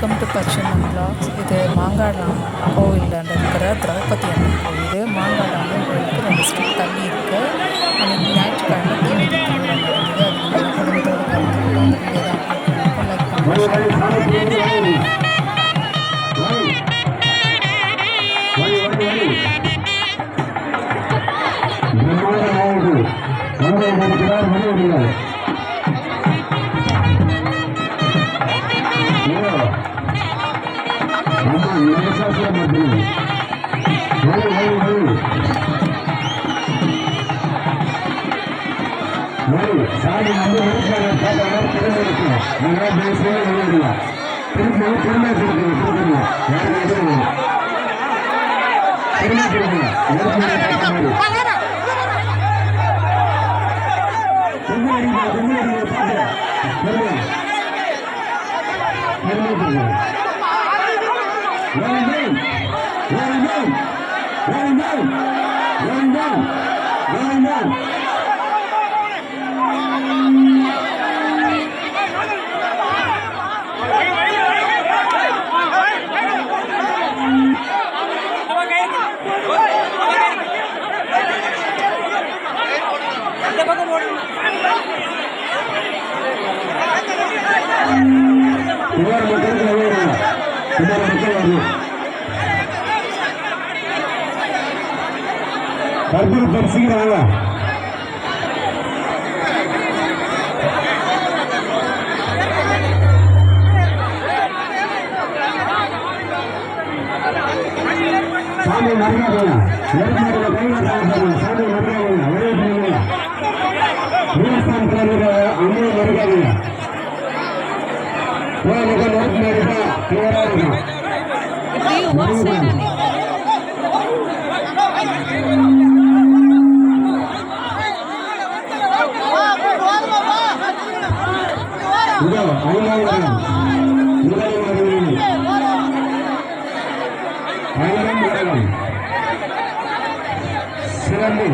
Welcome to பச்சைமன் vlogs. இது மாங்காடு கோவிலில் இருக்கிற திரௌபதி அம்மன் கோவில். மாங்காடு அம்மன் கோவிலுக்கு 2 ஸ்ட்ரீட் தள்ளி இருக்குது. அன்றைக்கி ஞாயிற்றுக்கிழமை தீமிதி திருவிழா நடந்தது. அதுக்கு குடும்பத்தோடு கலந்துக்கிட்டோம். அந்த வீடியோ தான் அப்லோட் பண்ணியிருக்கோம். கற்பூரம் பரிசுகிறாங்க. சாமி மரியாதையா ஏற்பாடுல கைவிட்டாங்க. சாமி மரியாதையா ஒரே பிள்ளைங்க தேவஸ்தானத்தில் அம்மா மரியாதையா கோயிலுக்கு நோக்கி எடுத்தா கிளியரா இருக்கும். சிறப்பு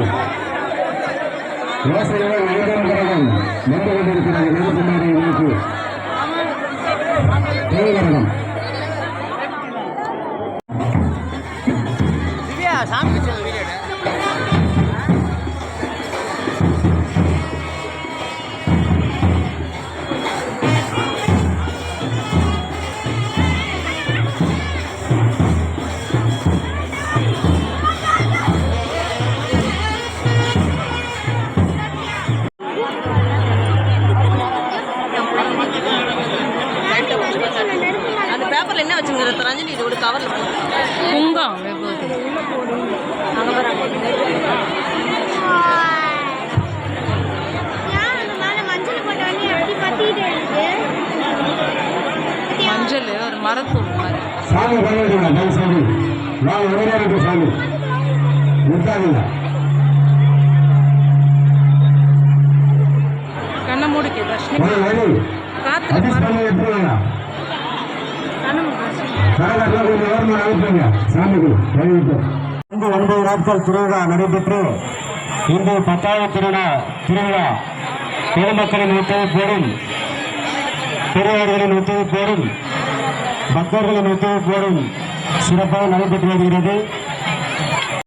யோசனைகள் ஐந்தாம் வந்து கொண்டிருக்கிறது. நெருப்புமாரி இணைப்பு தேவகரகம் என்ன வச்சுங்கிற ரஞ்சனி இது ஒரு கவர்ல குங்கம் மஞ்சள் ஒரு மரத்தூள் மாதிரி சாமி பண்ணிடுங்க. சாமி நான் உடனே சாமி நிறுத்தாதீங்க. கண்ணை மூடிக்க தர்ஷினி இந்த 9 நாட்கள் திருவிழா நடைபெற்று இன்று 10வது திருவிழா பொதுமக்களின் ஒத்துழைப்போடும் பெரியவர்களின் ஒத்துழைப்போடும் பக்தர்களின் ஒத்துழைப்போடும் சிறப்பாக நடைபெற்று வருகிறது.